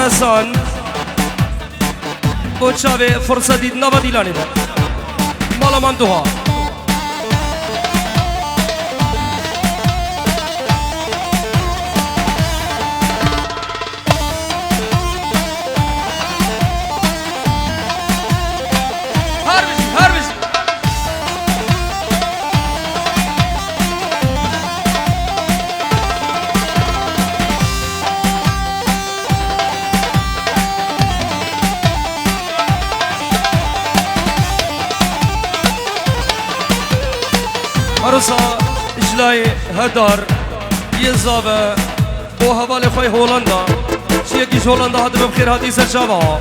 خرسان بۆ چاوێ فرسەتی نەبە دیلانی بە ماڵەمان دوها عروسا اجلای هدار یزابه بو حوال خوی هولندا چیه کیش هولندا هده بخیر هاتی سر شبا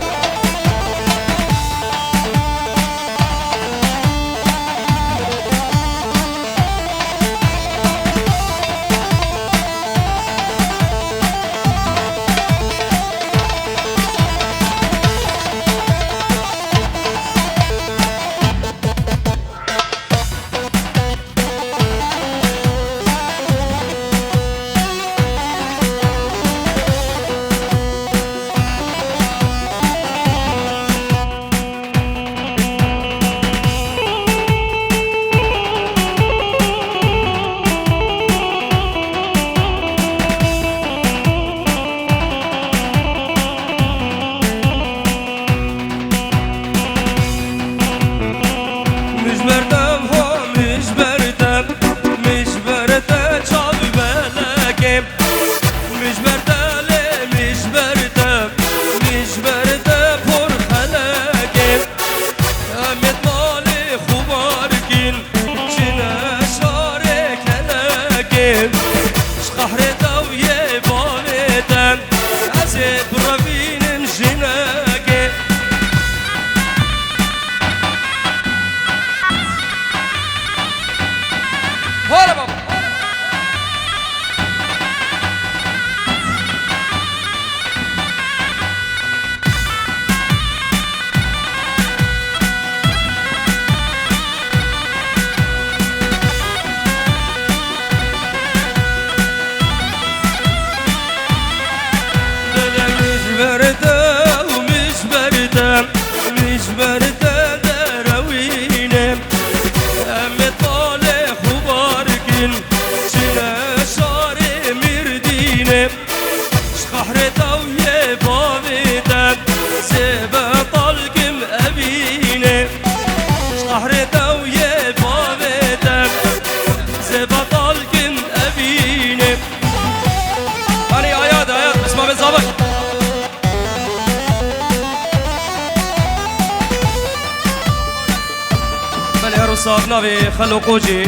صاحب ناوی خلو قوجی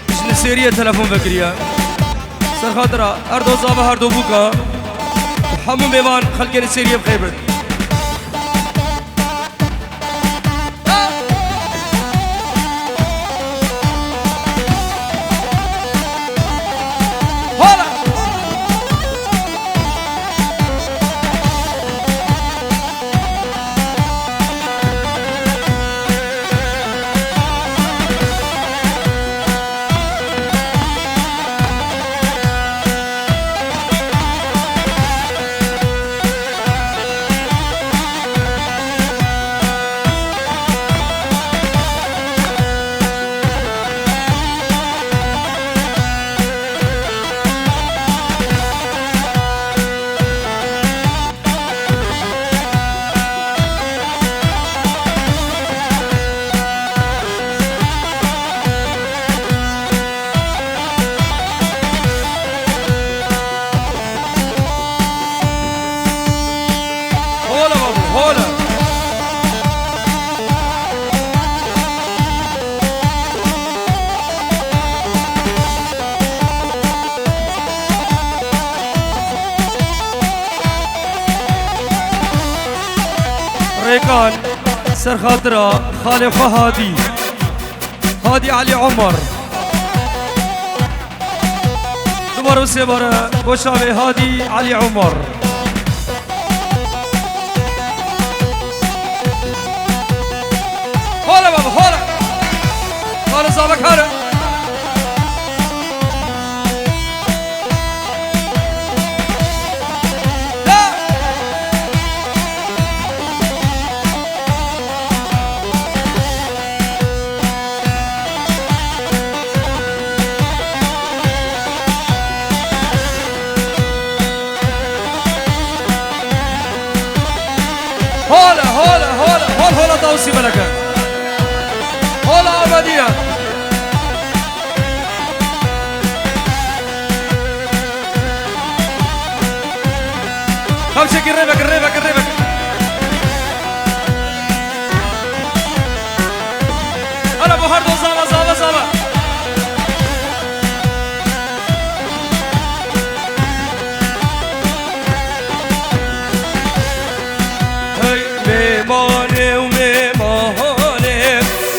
جن سریه تلفون بکریه سر خاطره هر دو زابه هر دو بوکا همو میوان خلکن سریه بخیر برد ريكان سر خاطرة خالي خو هادي علي عمر نمر سيبرة بوشابي هادي علي عمر هلا بابا هلا صابك هلا هولا هولا هولا هول هولا توصي ملكة هولا عمدية خمسة قريبك قريبك قريبك أنا أبو هردو زابا زابا زابا هاي ميماني وميماني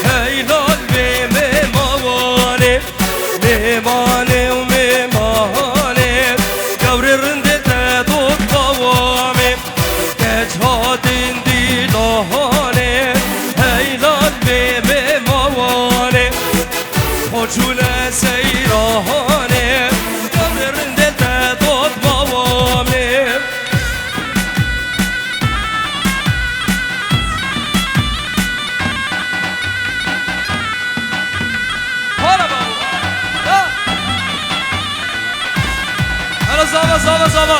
هاي لال ميماني ميماني وميماني قوري رندت دوت قوامي كجهاتين دي لهاني هاي لال ميماني خوشونا سيراني قوري رندت دوت قوامي زابا زابا زابا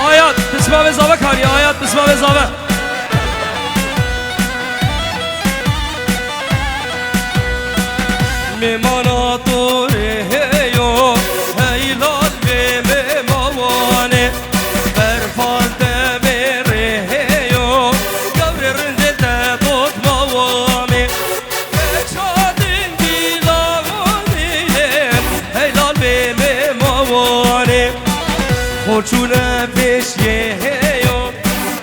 آيات تسمع بزابا كاري آيات تسمع بزابا ميمانا طوري هيو هيلال بميماني برفان دميري هيو قبر رندت دوت موامي خوشونه پیشیه هیو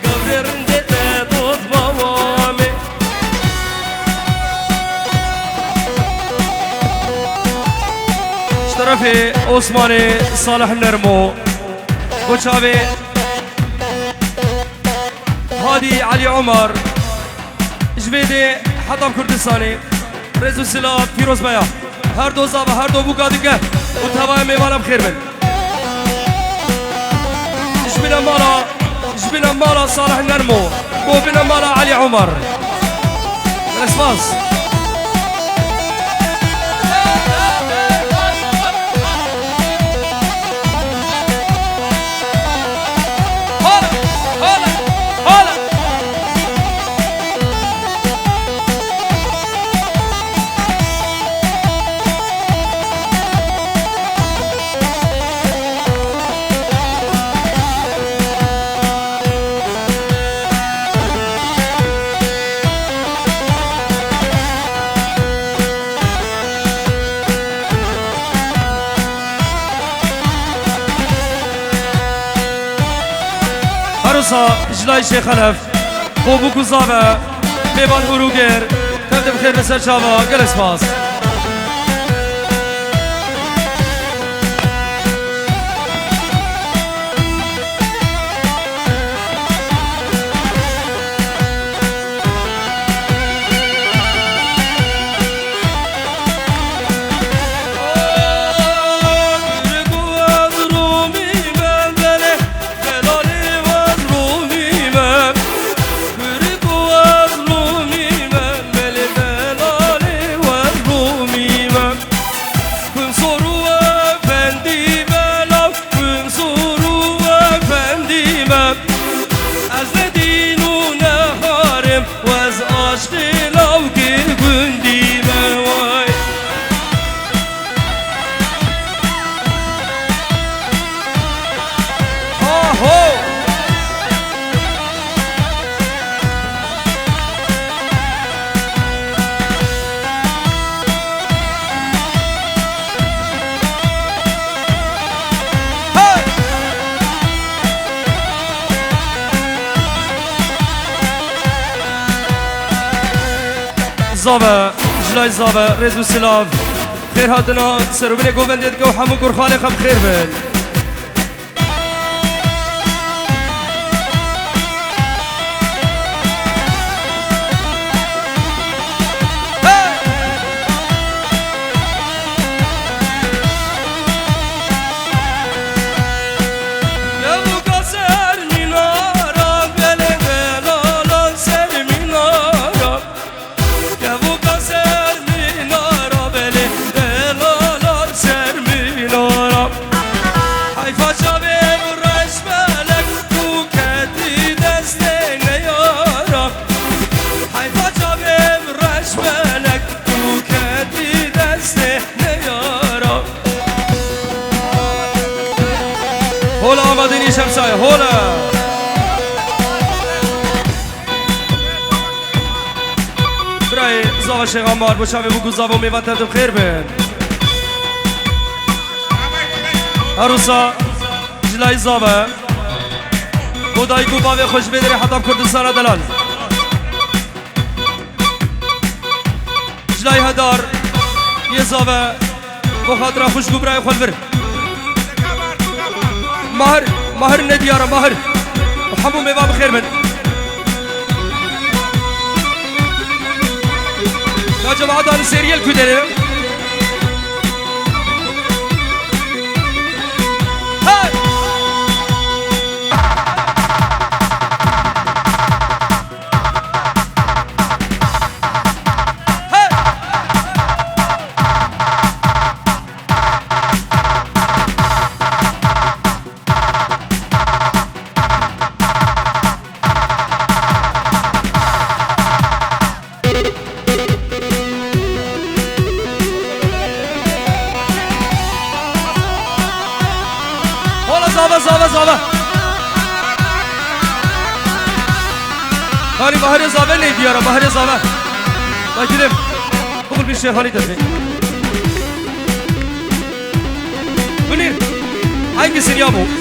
قبر رندت دوت بابامه اشترفي عثماني صالح النرمو وشابي هادي علي عمر جبيدي حطم كردستاني رئيس السلاح فيروز بيا هر دو زابا هر دو بوكا ديكه وتهوای میوانه بخیر بن جبنا مالا صالح النرمو وبنا مالا علي عمر الاسماس عروسا جلای شیخ خلف خوبو کزابه میبان اروگر تبدو بخیر بسر چاوا گل اسپاس زابا جلای زابا رزو سلام خیر هاتنا سروبین گوبندید که همون گرخاله خب خیر بین مدني شمساي هولا براي زاوا شيخ عمار بوشافي بوكو زاوا ميفات هدف خير بين عروسا جلای زاوا خدای کو باوی خوش بدری حتاب کردستان دلال جلای هدار یه زاوا بخاطر خوش کو برای خود بر مهر ندیارا مهر وحمو میوان بخیر من يا جماعة هذا السيريال كده هاي زاوا خالي بحر زاوا नहीं दिया रहा بحر زاوا बाकिले بقول بالشيخ خالي تفي منير هاي كسر يابو